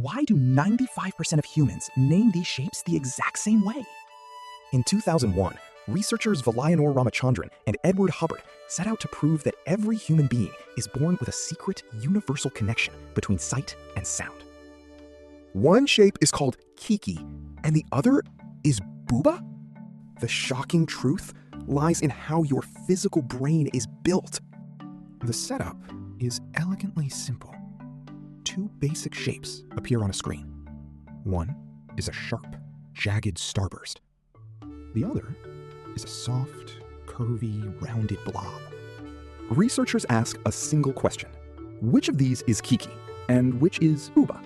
why do 95% of humans name these shapes the exact same way? In 2001, researchers Vilayanur Ramachandran and Edward Hubbard set out to prove that every human being is born with a secret, universal connection between sight and sound. One shape is called Kiki, and the other is Bouba? The shocking truth lies in how your physical brain is built. The setup is elegantly simple. Two basic shapes appear on a screen. One is a sharp, jagged starburst. The other is a soft, curvy, rounded blob. Researchers ask a single question. Which of these is Kiki, and which is Bouba?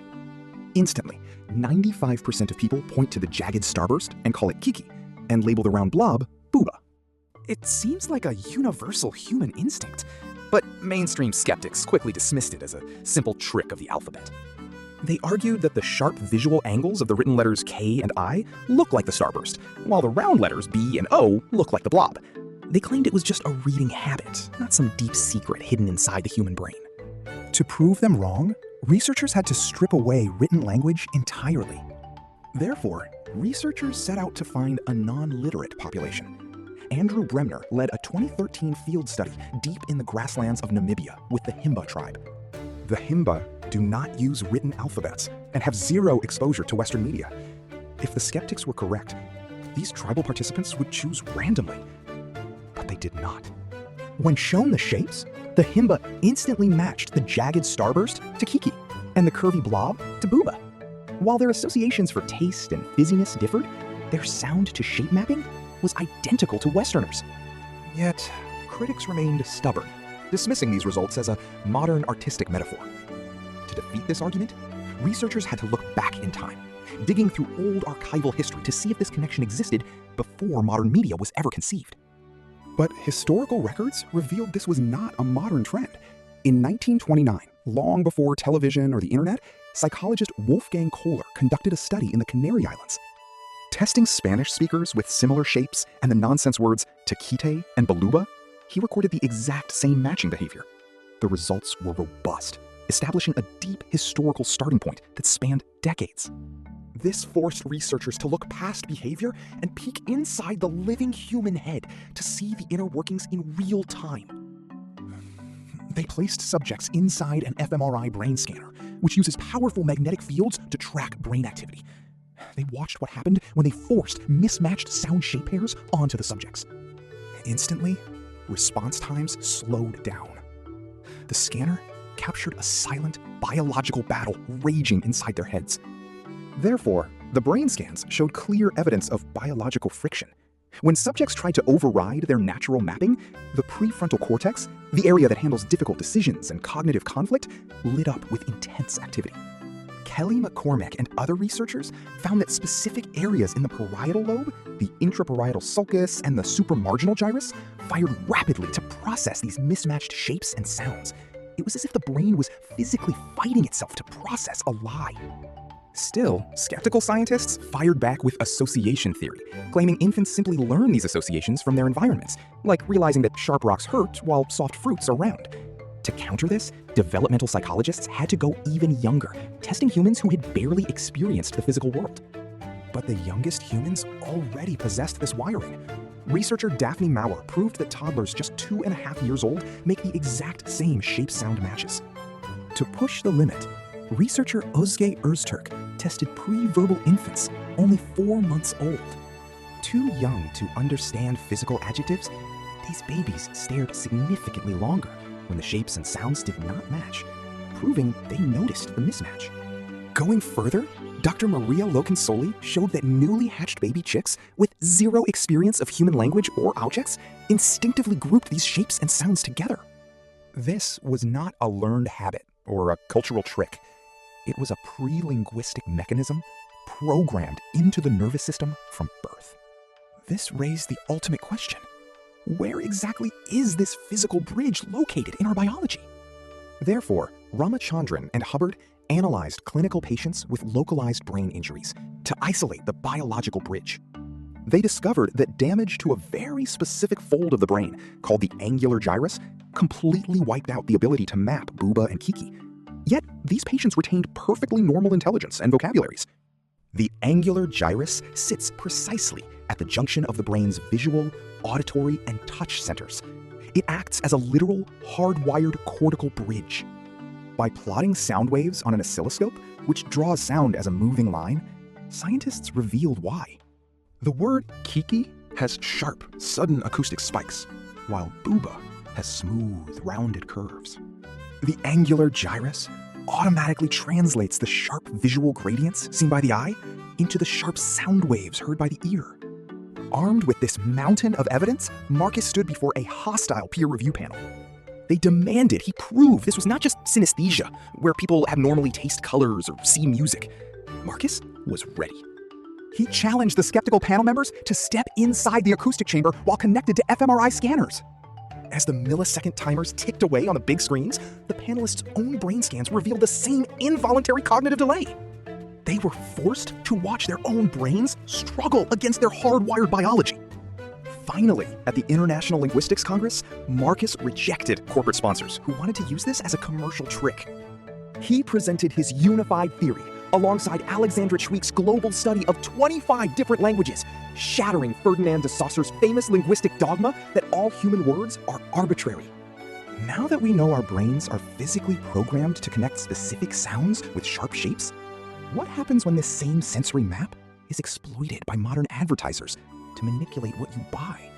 Instantly, 95% of people point to the jagged starburst and call it Kiki, and label the round blob Bouba. It seems like a universal human instinct, but mainstream skeptics quickly dismissed it as a simple trick of the alphabet. They argued that the sharp visual angles of the written letters K and I look like the starburst, while the round letters B and O look like the blob. They claimed it was just a reading habit, not some deep secret hidden inside the human brain. To prove them wrong, researchers had to strip away written language entirely. Therefore, researchers set out to find a non-literate population. Andrew Bremner led a 2013 field study deep in the grasslands of Namibia with the Himba tribe. The Himba do not use written alphabets and have zero exposure to Western media. If the skeptics were correct, these tribal participants would choose randomly. But they did not. When shown the shapes, the Himba instantly matched the jagged starburst to Kiki and the curvy blob to Bouba. While their associations for taste and fizziness differed, their sound to shape mapping was identical to Westerners. Yet, critics remained stubborn, dismissing these results as a modern artistic metaphor. To defeat this argument, researchers had to look back in time, digging through old archival history to see if this connection existed before modern media was ever conceived. But historical records revealed this was not a modern trend. In 1929, long before television or the internet, psychologist Wolfgang Köhler conducted a study in the Canary Islands. Testing Spanish speakers with similar shapes and the nonsense words taquite and baluba, he recorded the exact same matching behavior. The results were robust, establishing a deep historical starting point that spanned decades. This forced researchers to look past behavior and peek inside the living human head to see the inner workings in real time. They placed subjects inside an fMRI brain scanner, which uses powerful magnetic fields to track brain activity. They watched what happened when they forced mismatched sound shape pairs onto the subjects. Instantly, response times slowed down. The scanner captured a silent biological battle raging inside their heads. Therefore, the brain scans showed clear evidence of biological friction. When subjects tried to override their natural mapping, the prefrontal cortex, the area that handles difficult decisions and cognitive conflict, lit up with intense activity. Kelly McCormack and other researchers found that specific areas in the parietal lobe, the intraparietal sulcus and the supramarginal gyrus, fired rapidly to process these mismatched shapes and sounds. It was as if the brain was physically fighting itself to process a lie. Still, skeptical scientists fired back with association theory, claiming infants simply learn these associations from their environments, like realizing that sharp rocks hurt while soft fruits are round. To counter this, developmental psychologists had to go even younger, testing humans who had barely experienced the physical world. But the youngest humans already possessed this wiring. Researcher Daphne Maurer proved that toddlers just 2.5 years old make the exact same shape-sound matches. To push the limit, researcher Özge Öztürk tested pre-verbal infants only 4 months old. Too young to understand physical adjectives, these babies stared significantly longer when the shapes and sounds did not match, proving they noticed the mismatch. Going further, Dr. Maria Loconsoli showed that newly hatched baby chicks with zero experience of human language or objects instinctively grouped these shapes and sounds together. This was not a learned habit or a cultural trick. It was a pre-linguistic mechanism programmed into the nervous system from birth. This raised the ultimate question. Where exactly is this physical bridge located in our biology? Therefore, Ramachandran and Hubbard analyzed clinical patients with localized brain injuries to isolate the biological bridge. They discovered that damage to a very specific fold of the brain, called the angular gyrus, completely wiped out the ability to map Bouba and Kiki. Yet, these patients retained perfectly normal intelligence and vocabularies. The angular gyrus sits precisely at the junction of the brain's visual, auditory, and touch centers. It acts as a literal, hardwired cortical bridge. By plotting sound waves on an oscilloscope, which draws sound as a moving line, scientists revealed why. The word Kiki has sharp, sudden acoustic spikes, while Bouba has smooth, rounded curves. The angular gyrus automatically translates the sharp visual gradients seen by the eye into the sharp sound waves heard by the ear. Armed with this mountain of evidence, Marcus stood before a hostile peer review panel. They demanded he prove this was not just synesthesia, where people abnormally taste colors or see music. Marcus was ready. He challenged the skeptical panel members to step inside the acoustic chamber while connected to fMRI scanners. As the millisecond timers ticked away on the big screens, the panelists' own brain scans revealed the same involuntary cognitive delay. They were forced to watch their own brains struggle against their hardwired biology. Finally, at the International Linguistics Congress, Marcus rejected corporate sponsors who wanted to use this as a commercial trick. He presented his unified theory alongside Alexandra Schweik's global study of 25 different languages, shattering Ferdinand de Saussure's famous linguistic dogma that all human words are arbitrary. Now that we know our brains are physically programmed to connect specific sounds with sharp shapes, what happens when this same sensory map is exploited by modern advertisers to manipulate what you buy?